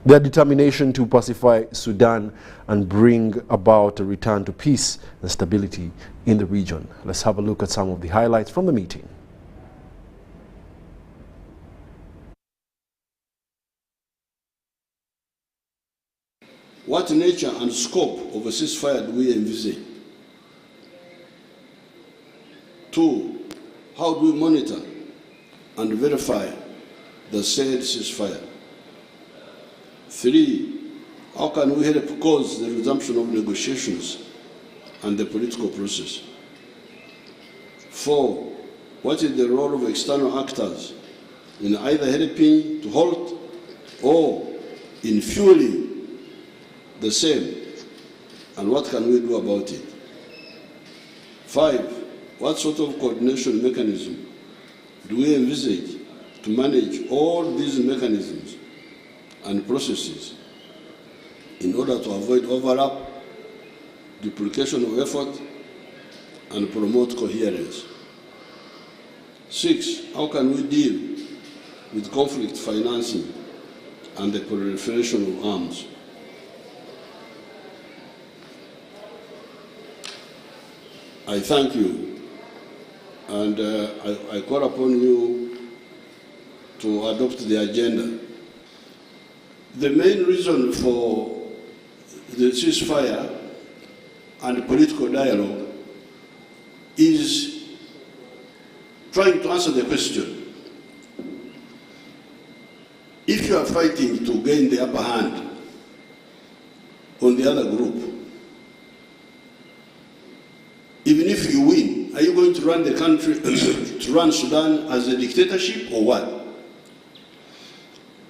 Their determination to pacify Sudan and bring about a return to peace and stability in the region. Let's have a look at some of the highlights from the meeting. What nature and scope of a ceasefire do we envisage? 2, how do we monitor and verify the said ceasefire? 3, how can we help cause the resumption of negotiations and the political process? 4, what is the role of external actors in either helping to halt or in fueling the same, and what can we do about it? 5, what sort of coordination mechanism do we envisage to manage all these mechanisms and processes in order to avoid overlap, duplication of effort, and promote coherence? 6, how can we deal with conflict financing and the proliferation of arms? I thank you, and I call upon you to adopt the agenda. The main reason for the ceasefire and political dialogue is trying to answer the question: if you are fighting to gain the upper hand on the other group, even if you win, are you going to run the country, to run Sudan as a dictatorship or what?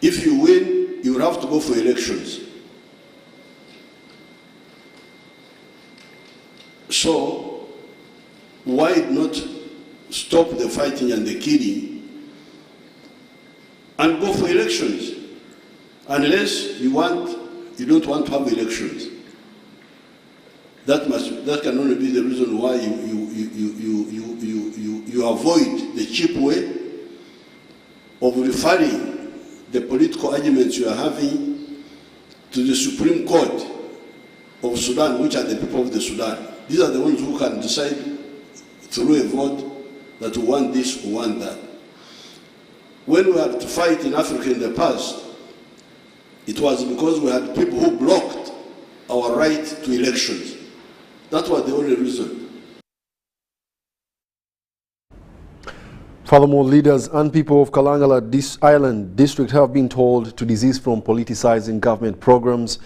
If you win, you will have to go for elections. So, why not stop the fighting and the killing and go for elections? Unless you don't want to have elections. That can only be the reason why you avoid the cheap way of referring the political arguments you are having to the Supreme Court of Sudan, which are the people of the Sudan. These are the ones who can decide through a vote that we want this or want that. When we had to fight in Africa in the past, it was because we had people who blocked our right to elections. That was the only reason. Furthermore, leaders and people of Kalangala Island District have been told to desist from politicizing government programs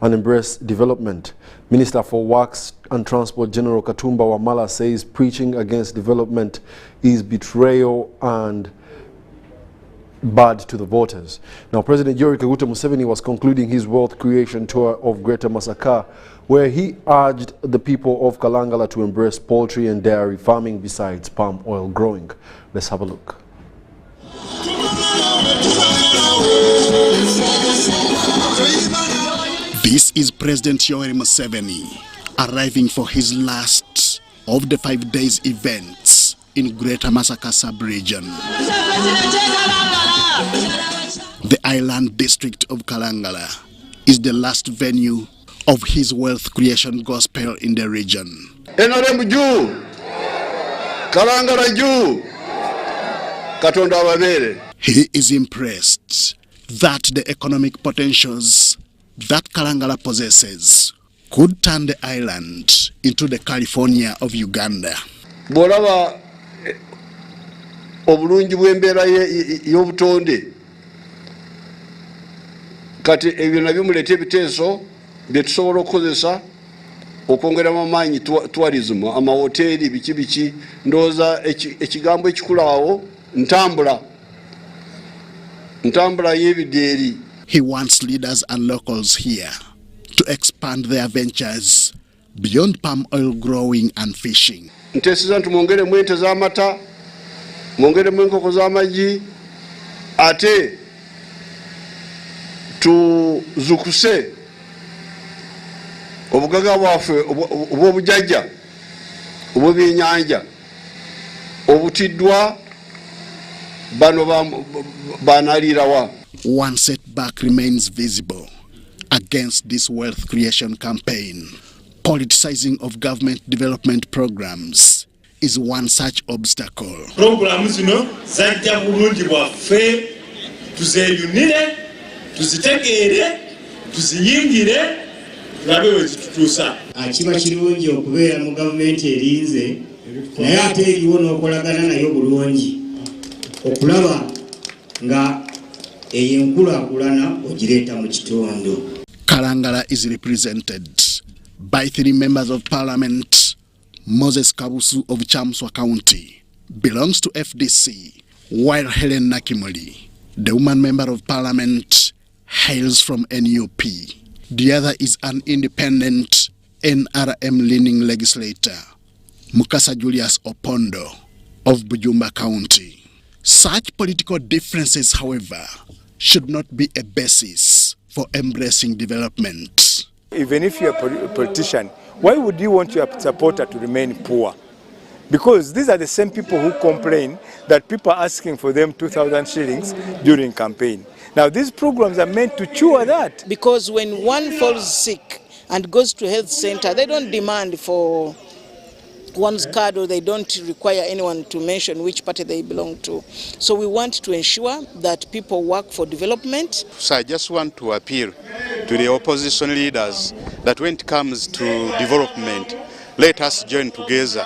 and embrace development. Minister for Works and Transport General Katumba Wamala says preaching against development is betrayal and bad to the voters. Now, President Yoweri Kaguta Museveni was concluding his wealth creation tour of Greater Masaka, where he urged the people of Kalangala to embrace poultry and dairy farming besides palm oil growing. Let's have a look. This is President Yoweri Museveni arriving for his last of the 5 days events in Greater Masaka sub-region. The island district of Kalangala is the last venue of his wealth creation gospel in the region. He is impressed that the economic potentials that Kalangala possesses could turn the island into the California of Uganda. Bolaba obulungi bw'embeera y'obutonde kati ebyo nabyo muleeta ebiteeso bye tusobola okukozesa okwongeramu amaanyi tourism, amahoteeri, biki ndowooza ekigambo ekikulu awo ntambula y'ebideeri. He wants leaders and locals here to expand their ventures beyond palm oil growing and fishing. Nteeseza nti mwongeremu ente z'amata, mwongeremu enkoko z'amagi, ate tuzukuse obugaga bwaffe obw'obujjajja, obw'ebyennyanja, obutiddwa bano banaalirawa. One set pushback remains visible against this wealth creation campaign. Politicizing of government development programs is one such obstacle. Programs zino zajja bulungi bwaffe tuzeyunire, tuzitegeere, tuziyingire, tulabe we zitutuusa. Kiba kirungi okubeera mu gavumenti erinze naye ate eriwo n'okolagana nayo bulungi okulaba nga eyo enkulaakulana ogireeta mu kitundu. Kalangala is represented by 3 members of parliament. Moses Kabusu of Chamswa County belongs to FDC, while Helen Nakimuli, the woman member of parliament, hails from NUP. The other is an independent NRM-leaning legislator, Mukasa Julius Opondo of Buvuma County. Such political differences, however, should not be a basis for embracing development. Even if you're a politician, why would you want your supporter to remain poor? Because these are the same people who complain that people are asking for them 2,000 shillings during campaign. Now these programs are meant to cure that. Because when one falls sick and goes to a health center, they don't demand for one's card, or they don't require anyone to mention which party they belong to. So we want to ensure that people work for development. So I just want to appeal to the opposition leaders that when it comes to development, let us join together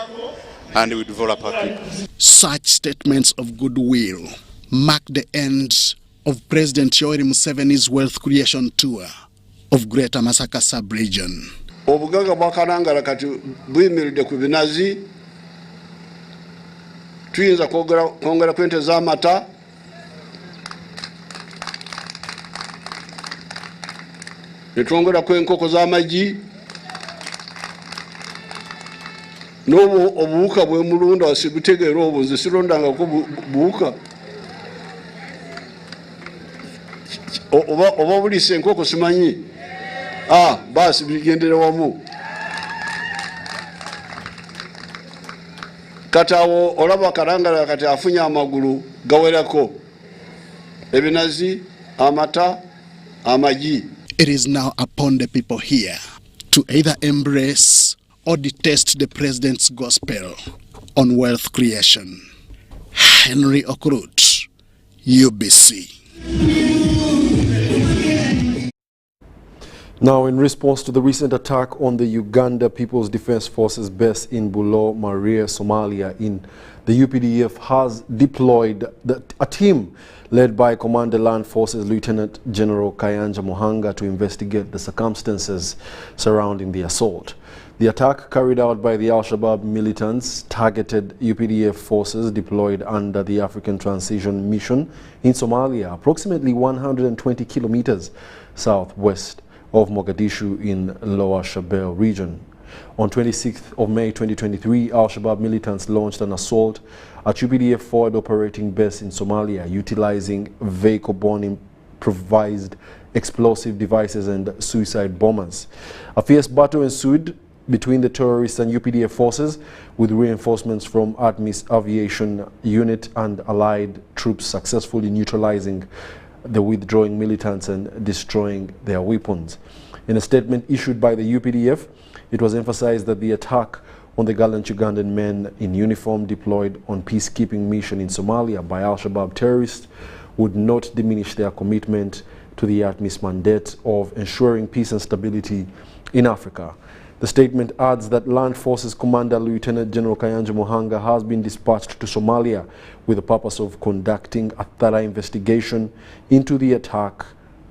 and we develop our people. Such statements of goodwill mark the end of President Yoweri Museveni's wealth creation tour of Greater Masaka sub-region. Obugaga bwa Kalangala kati buyimiridde ku binazi, tuyinza kwongera ku ente z'amata, ne twongera ku enkoko z'amagi, n'obwo obuwuka bwe mulunda wasibutegeera obwo nze sirondangako buwuka. Oba buliisa enkoko simanyi. Basi bigendera wamu. Kati awo olaba Kalangala kati afunye amagulu gawerako. Ebinazi, amata, amagi. It is now upon the people here to either embrace or detest the president's gospel on wealth creation. Henry Okrut, UBC. Now, in response to the recent attack on the Uganda People's Defense Forces base in Bulo Maria, Somalia, the UPDF has deployed a team led by Commander Land Forces Lieutenant General Kayanja Muhanga to investigate the circumstances surrounding the assault. The attack carried out by the Al-Shabaab militants targeted UPDF forces deployed under the African Transition Mission in Somalia, approximately 120 kilometers southwest of Mogadishu in Lower Shabelle region. On 26th of May 2023, Al-Shabaab militants launched an assault at UPDF forward operating base in Somalia, utilizing vehicle-borne improvised explosive devices and suicide bombers. A fierce battle ensued between the terrorists and UPDF forces, with reinforcements from ATMI's aviation unit and allied troops successfully neutralizing the withdrawing militants and destroying their weapons. In a statement issued by the UPDF, it was emphasized that the attack on the gallant Ugandan men in uniform deployed on peacekeeping mission in Somalia by Al-Shabaab terrorists would not diminish their commitment to the ATMI's mandate of ensuring peace and stability in Africa. The statement adds that Land Forces Commander Lieutenant General Kayanja Muhanga has been dispatched to Somalia with the purpose of conducting a thorough investigation into the attack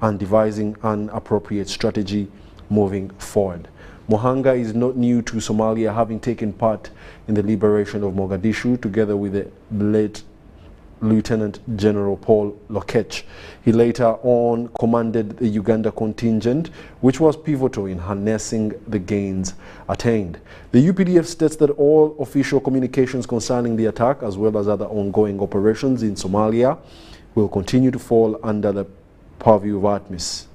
and devising an appropriate strategy moving forward. Muhanga is not new to Somalia, having taken part in the liberation of Mogadishu together with the late Lieutenant General Paul Lokech. He later on commanded the Uganda contingent, which was pivotal in harnessing the gains attained. The UPDF states that all official communications concerning the attack, as well as other ongoing operations in Somalia, will continue to fall under the purview of ATMIS.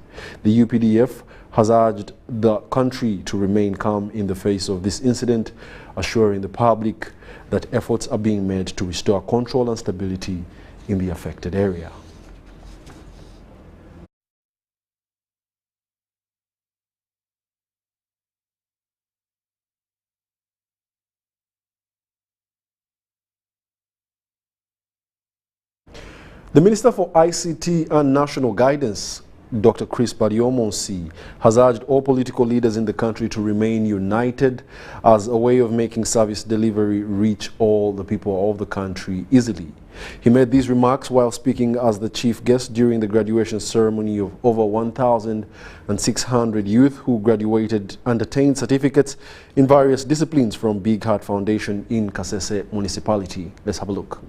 The UPDF has urged the country to remain calm in the face of this incident, assuring the public that efforts are being made to restore control and stability in the affected area. The Minister for ICT and National Guidance, Dr. Chris Bariomonsi, has urged all political leaders in the country to remain united as a way of making service delivery reach all the people of the country easily. He made these remarks while speaking as the chief guest during the graduation ceremony of over 1,600 youth who graduated and attained certificates in various disciplines from Big Heart Foundation in Kasese municipality. Let's have a look.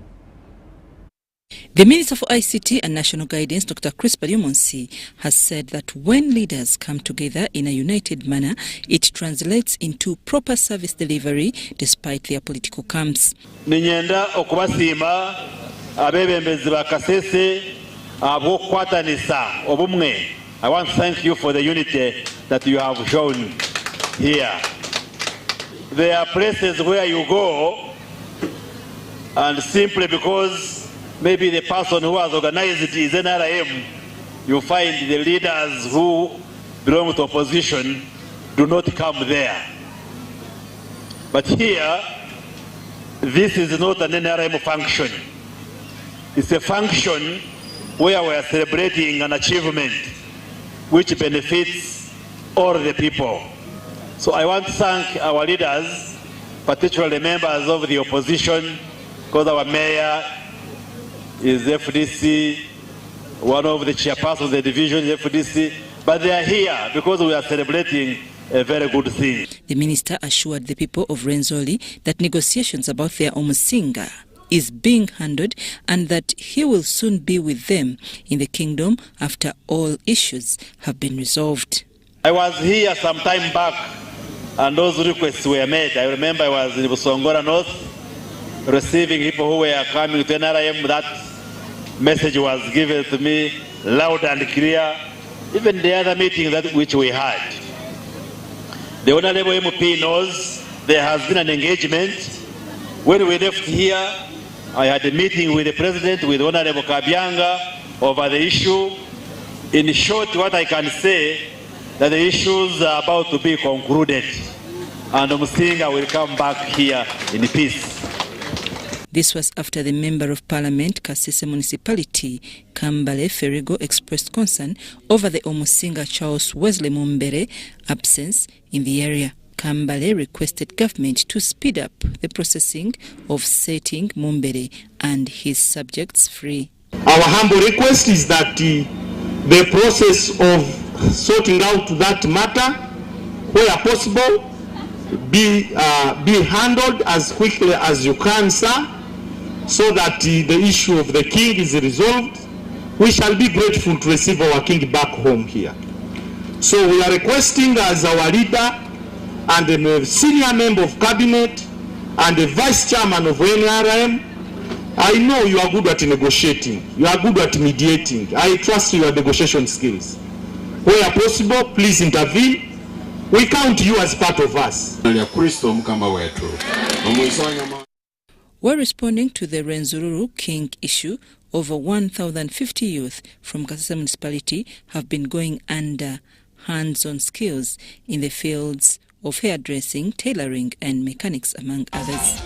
The Minister for ICT and National Guidance, Dr. Chris Bariomonsi, has said that when leaders come together in a united manner, it translates into proper service delivery despite their political camps. Ninyenda okubasiima abebembezi ba Kasese abokwatanisa obumwe. I want to thank you for the unity that you have shown here. There are places where you go and simply because maybe the person who has organized it is NRM, you find the leaders who belong to opposition do not come there. But here, this is not an NRM function. It's a function where we are celebrating an achievement which benefits all the people. So I want to thank our leaders, particularly members of the opposition, because our mayor is FDC, one of the chairpersons of the division is FDC, but they are here because we are celebrating a very good thing. The minister assured the people of Rwenzori that negotiations about their Omusinga is being handled and that he will soon be with them in the kingdom after all issues have been resolved. I was here some time back and those requests were made. I remember I was in Busongora North receiving people who were coming to NRM. That message was given to me loud and clear. Even the other meeting which we had. The Honorable MP knows there has been an engagement. When we left here, I had a meeting with the President, with Honorable Kabyanga, over the issue. In short, what I can say, that the issues are about to be concluded. And Omusinga will come back here in peace. This was after the Member of Parliament, Kasese Municipality, Kambale Ferrigo, expressed concern over the Omusinga Charles Wesley Mumbere absence in the area. Kambale requested government to speed up the processing of setting Mumbere and his subjects free. Our humble request is that the process of sorting out that matter, where possible, be handled as quickly as you can, sir, so that the issue of the king is resolved. We shall be grateful to receive our king back home here. So we are requesting as our leader and a senior member of cabinet and the vice chairman of NRM, I know you are good at negotiating, you are good at mediating. I trust your negotiation skills. Where possible, please intervene. We count you as part of us. While responding to the Rwenzori King issue, over 1,050 youth from Kasese municipality have been going under hands-on skills in the fields of hairdressing, tailoring and mechanics, among others.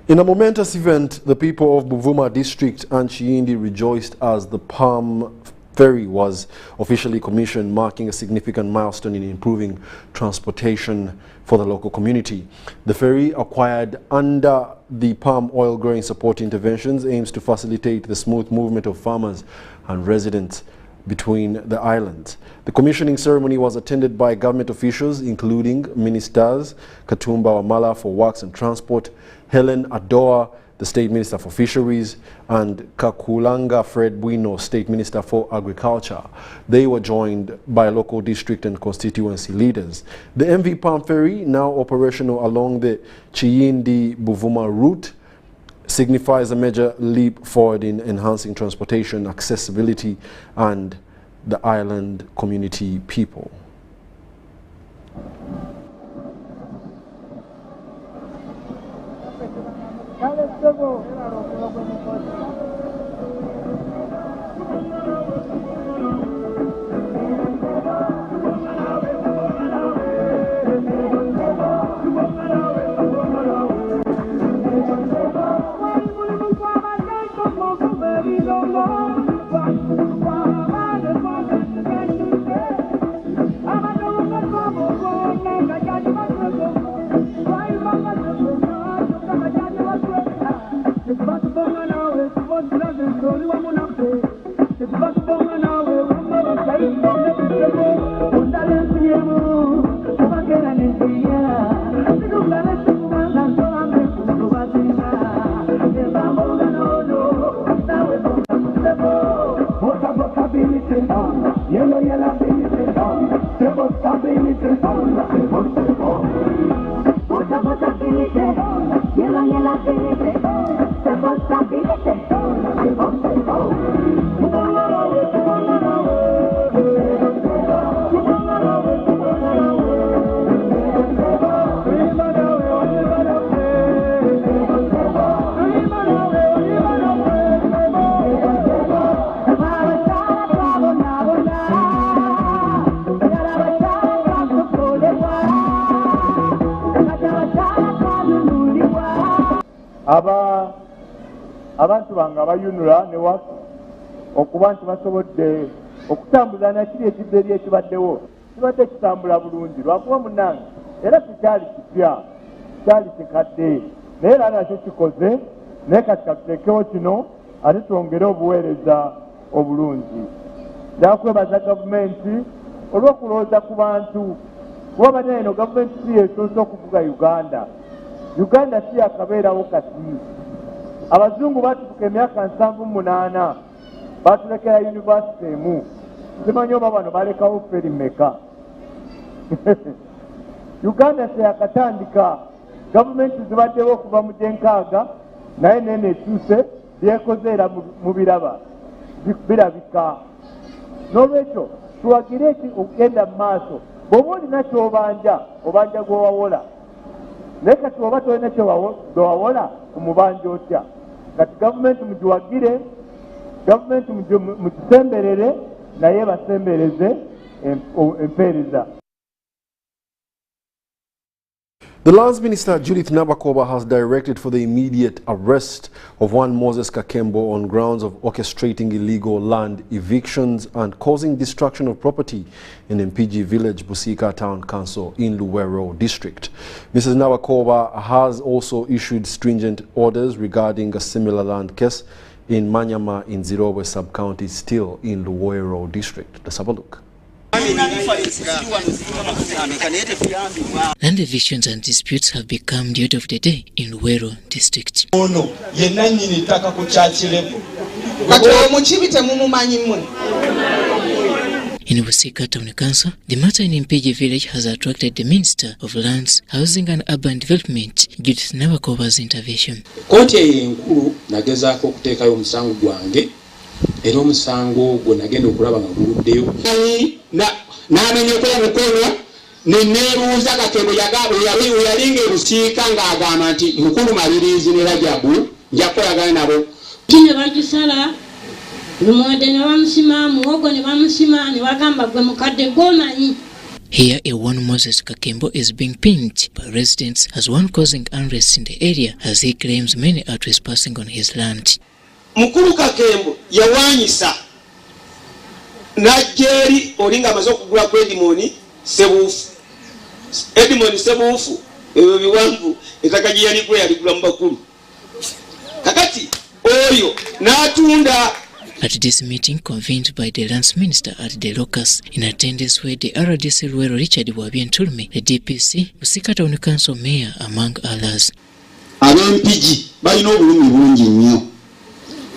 In a momentous event, the people of Buvuma district and Chiyindi rejoiced as the Palm ferry was officially commissioned, marking a significant milestone in improving transportation for the local community. The ferry, acquired under the palm oil growing support interventions, aims to facilitate the smooth movement of farmers and residents between the islands. The commissioning ceremony was attended by government officials including Ministers Katumba Wamala for Works and Transport, Helen Adoa, the State Minister for Fisheries, and Kakulanga Fred Bwino, State Minister for Agriculture. They were joined by local district and constituency leaders. The MV Palm Ferry, now operational along the Chiyindi-Buvuma route, signifies a major leap forward in enhancing transportation accessibility and the island community people. abantu bange abayunula ne wa okuba nti basobodde okutambuza nakiri ekibeeri ekibaddewo kibadde kitambula bulungi lwakuba munnange era kikyali kipya kyali kikadde naye era nakyo kikoze naye kati katuteekewo kino ate twongere obuweereza obulungi. Nakwebaza gavumenti olw'okulowooza ku bantu kuba bane eno gavumenti si yeesoose okuvuga Uganda si yakabeerawo kati. Abazungu batufuka emyaka 78 batulekera yunivasite emu. Simanyi oba bano balekawo ferry mmeka. Uganda si yakatandika gavumenti zibaddewo okuva mu gyenkaaga naye nene ekyuse byekoze era mu birabika. N'olwekyo tuwagire okugenda mu maaso. Bw'oba olina ky'obanja obanja gw'owawola naye kati oba tolina kyewawola omubanja otya. Kati gavumenti mugiwagire, gavumenti mugisemberere naye basembereze empeereza. The Lands Minister Judith Nabakoba has directed for the immediate arrest of one Moses Kakembo on grounds of orchestrating illegal land evictions and causing destruction of property in Mpigi Village, Busika Town Council in Luwero District. Mrs. Nabakoba has also issued stringent orders regarding a similar land case in Manyama in Zirowe sub-county, still in Luwero District. Let's have a look. Land evictions and disputes have become the order of the day in Luwero district. In Busika Town Council, the matter in Mpigi village has attracted the Minister of Lands, Housing and Urban Development, Judith Nabakoba's intervention. Era omusango gwe nagenda okulaba nga guluddeyo n'amenya okola mukono neneebuuza Kakembo yalinga ebusiika ng'agamba nti mukulu malirizi ne Rajabu nja kukolagana nabo ne bagisala lumonde ne bamusima muwogo ne bamusima ne bagamba gwe mukadde gw'omanyi. Here, a one Moses Kakembo is being pinned by residents as one causing unrest in the area as he claims many are trespassing on his land. Mukulu Kakembo yawanyisa najeri olinga amaze okugula ku Edmond Sebufu ebyo biwanvu etakaji yalikwe yaligula mbakulu kakati oyo natunda. At this meeting convened by the Lands Minister at the locus, in attendance were the RDC Luwero Richard Wabientulme, the DPC, Busika Town Council Mayor, among others. Abempigi balina obulumi bungi nnyo.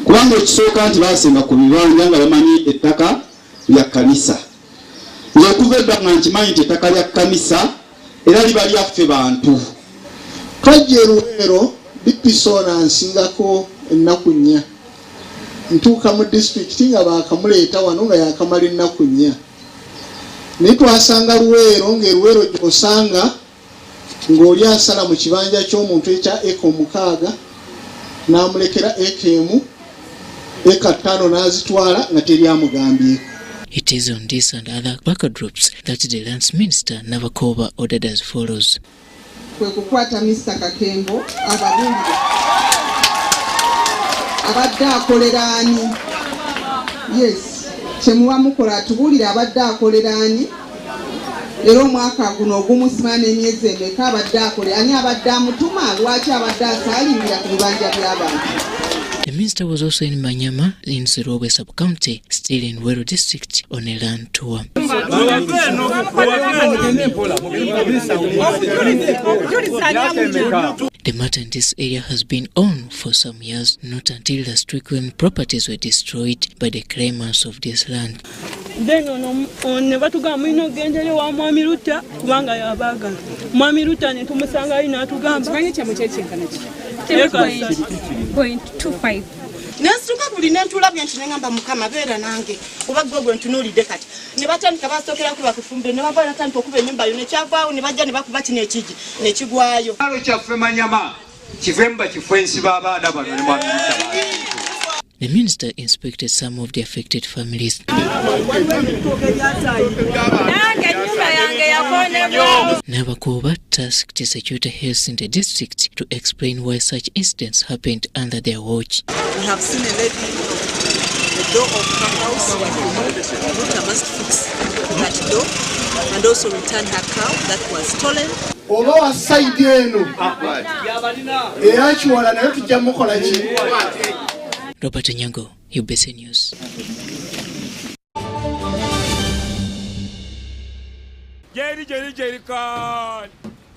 Kubanga ekisooka nti basenga ku bibanja nga bamanyi ettaka lya kkanisa. Okuva ebbanga nkimanyi nti ettaka lya kkanisa era liba lyaffe bantu. Twajja Luwero bipisona nsingako ennaku nnya. Ntuuka mu district nga bakamuleeta wano nga yakamala ennaku nnya. Naye twasanga Luwero ng'eruwero gy'osanga ng'oli asala mu kibanja ky'omuntu ekya eka 6 n'amulekera eka 1 eka 5 n'azitwala nga teryamugambyeko. It is on this and other backdrops that the Lands Minister Nabakoba ordered as follows. Kwe kukwata Mr. Kakembo ababulire abadde akolera ani. Yes, kyemuwa mukola atubulire abadde akolera ani. Era omwaka guno ogumusima n'emyezi emeka abadde akolera ani, abadde amutuma, lwaki abadde asaalingira ku bibanja by'abantu. The minister was also in Manyama in Zirowe sub-county, still in Luwero district, on a land tour. The matter in this area has been on for some years, not until the stricken properties were destroyed by the claimants of this land. Then on Nevatugam, Gentle, Mwami Ruta, Wanga Yabaga. Mwami Ruta, and Tumusanga in Atugam. 3.25. Nensuka buli nentula byantu nengamba mukama beera nange kuba gwe ntunulidde kati ne batandika basookera ku bakufumbe ne bava natandika okuba ennyumba yo ne kyavaawo ne bajja ne bakuba kino ekigi ne kigwayo. Kalo kyaffe Manyama kifemba kifwensi b'abaana bano ne mwabiyisa baana. The minister inspected some of the affected families. Nabakoba tasked the security heads in the district to explain why such incidents happened under their watch. We have seen a lady at the door of her house. Daughter must fix that door and also return her cow that was stolen. Oba side eno. Eyachiwala nayo tujja mukola ki? Robert Nyango, UBC News. Jerry con.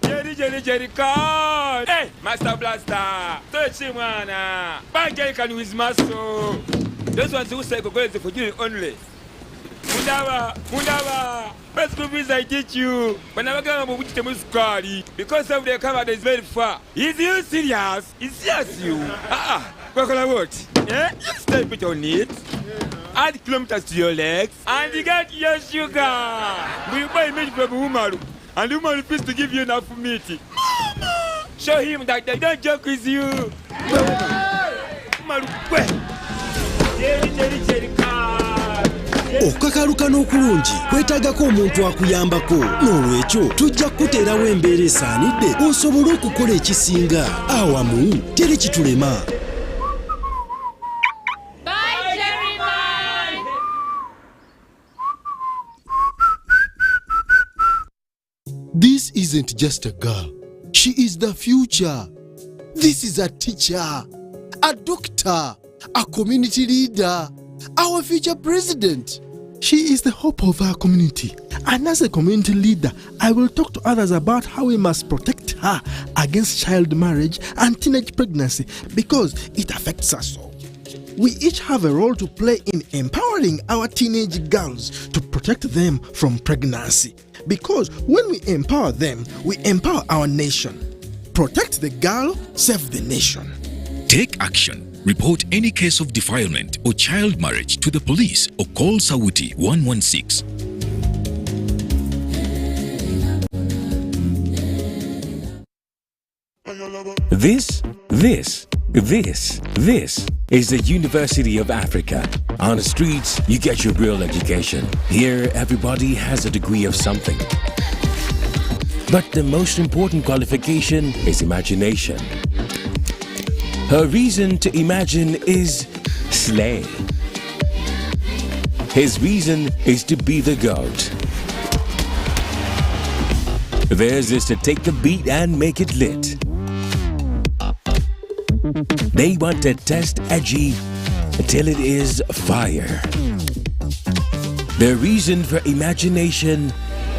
Jerry con. Hey, Master Blaster. Touch him, man. Bang Jerry can with muscle. Those ones who say go is for you only. Mundava. Best group is I teach you. But never go to which the squad because of the cover is very far. Is you serious? It's yes you. What? Yeah? You step it on it. Add kilometers to your legs and you get your sugar. We buy meat from Buvuma and Buvuma refuses to give you enough meat. Mama! Show him that they don't joke with you. Okukakaluka n'okulungi kwetaagako omuntu akuyambako n'olwekyo tujja kukuteerawo embeera esaanidde osobole okukola ekisinga awamu teri kitulema. This isn't just a girl. She is the future. This is a teacher, a doctor, a community leader, our future president. She is the hope of our community. And as a community leader, I will talk to others about how we must protect her against child marriage and teenage pregnancy because it affects us all. We each have a role to play in empowering our teenage girls to protect them from pregnancy. Because when we empower them, we empower our nation. Protect the girl, save the nation. Take action. Report any case of defilement or child marriage to the police or call Sawuti 116. This is the University of Africa. On the streets, you get your real education. Here, everybody has a degree of something. But the most important qualification is imagination. Her reason to imagine is slay. His reason is to be the GOAT. Theirs is to take the beat and make it lit. They want to test edgy till it is fire. Their reason for imagination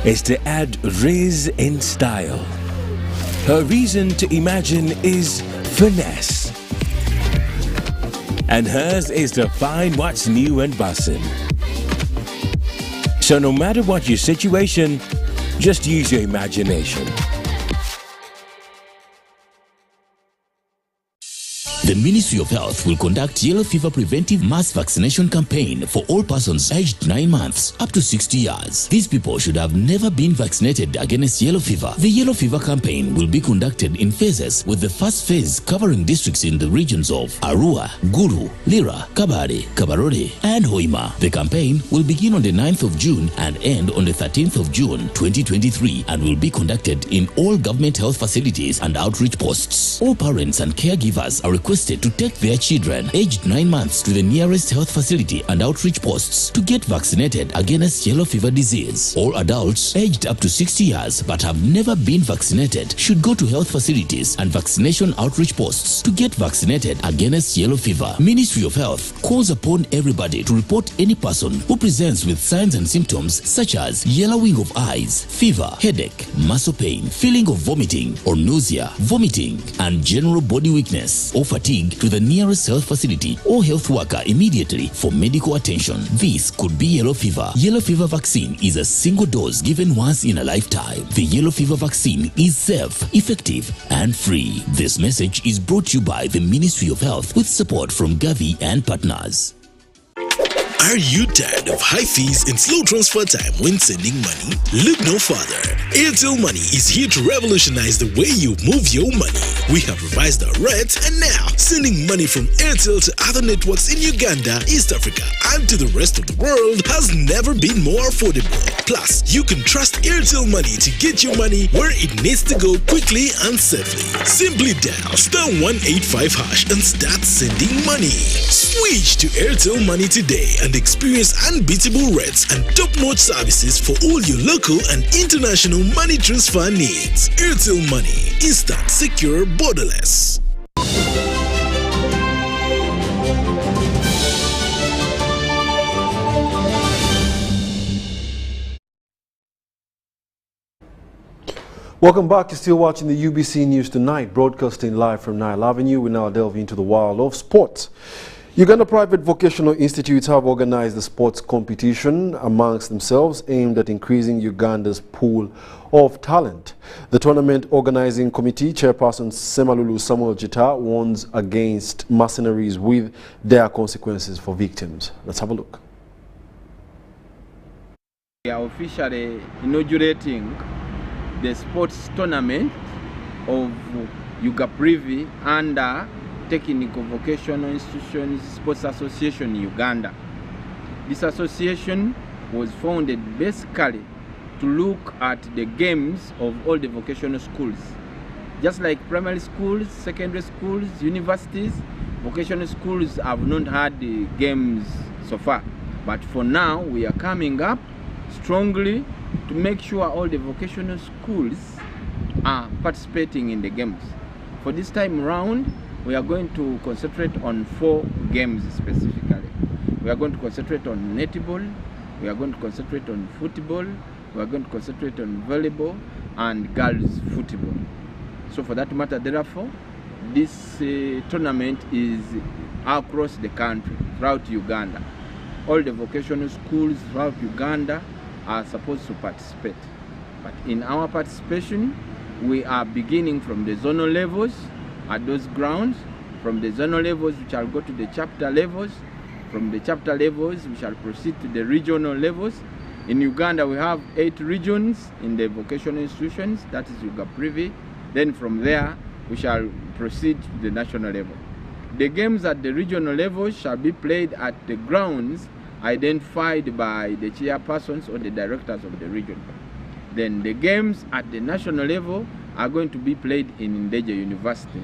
is to add riz in style. Her reason to imagine is finesse. And hers is to find what's new and bussin'. So no matter what your situation, just use your imagination. The Ministry of Health will conduct yellow fever preventive mass vaccination campaign for all persons aged 9 months up to 60 years. These people should have never been vaccinated against yellow fever. The yellow fever campaign will be conducted in phases, with the first phase covering districts in the regions of Arua, Gulu, Lira, Kabare, Kabarore, and Hoima. The campaign will begin on the 9th of June and end on the 13th of June 2023 and will be conducted in all government health facilities and outreach posts. All parents and caregivers are requested to take their children aged 9 months to the nearest health facility and outreach posts to get vaccinated against yellow fever disease. All adults aged up to 60 years but have never been vaccinated should go to health facilities and vaccination outreach posts to get vaccinated against yellow fever. Ministry of Health calls upon everybody to report any person who presents with signs and symptoms such as yellowing of eyes, fever, headache, muscle pain, feeling of vomiting or nausea, vomiting, and general body weakness or fatigue fatigue to the nearest health facility or health worker immediately for medical attention. This could be yellow fever. Yellow fever vaccine is a single dose given once in a lifetime. The yellow fever vaccine is safe, effective, and free. This message is brought to you by the Ministry of Health with support from Gavi and partners. Are you tired of high fees and slow transfer time when sending money? Look no further. Airtel Money is here to revolutionize the way you move your money. We have revised our rates, and now sending money from Airtel to other networks in Uganda, East Africa, and to the rest of the world has never been more affordable. Plus, you can trust Airtel Money to get your money where it needs to go quickly and safely. Simply dial *185# and start sending money. Switch to Airtel Money today and experience unbeatable rates and top-notch services for all your local and international money transfer needs. Airtel Money, instant, secure, borderless. Welcome back. You're still watching the UBC News Tonight, broadcasting live from Nile Avenue. We now delve into the world of sports. Uganda private vocational institutes have organized a sports competition amongst themselves aimed at increasing Uganda's pool of talent. The tournament organizing committee chairperson Semalulu Samuel Jita warns against mercenaries with dire consequences for victims. Let's have a look. We are officially inaugurating the sports tournament of Ugaprivi under Technical Vocational Institutions Sports Association in Uganda. This association was founded basically to look at the games of all the vocational schools. Just like primary schools, secondary schools, universities, vocational schools have not had the games so far. But for now, we are coming up strongly to make sure all the vocational schools are participating in the games. For this time around, we are going to concentrate on 4 games specifically. We are going to concentrate on netball, we are going to concentrate on football, we are going to concentrate on volleyball and girls football. So for that matter, therefore, this tournament is across the country, throughout Uganda. All the vocational schools throughout Uganda are supposed to participate. But in our participation, we are beginning from the zonal levels at those grounds. From the zonal levels, we shall go to the chapter levels. From the chapter levels, we shall proceed to the regional levels. In Uganda, we have 8 regions in the vocational institutions, that is Ugaprivi. Then from there, we shall proceed to the national level. The games at the regional level shall be played at the grounds identified by the chairpersons or the directors of the region. Then the games at the national level are going to be played in Ndeje University.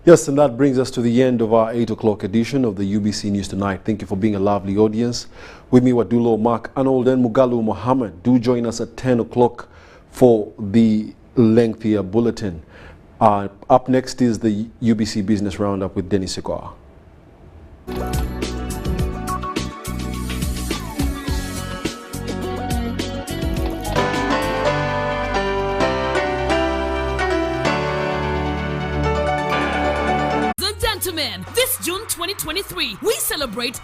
Yes, and that brings us to the end of our 8 o'clock edition of the UBC News Tonight. Thank you for being a lovely audience. With me, Wadulo, Mark Arnold, and Mugalu Mohammed. Do join us at 10 o'clock for the lengthier bulletin. Up next is the UBC Business Roundup with Dennis Sekoa. This June 2023, we celebrate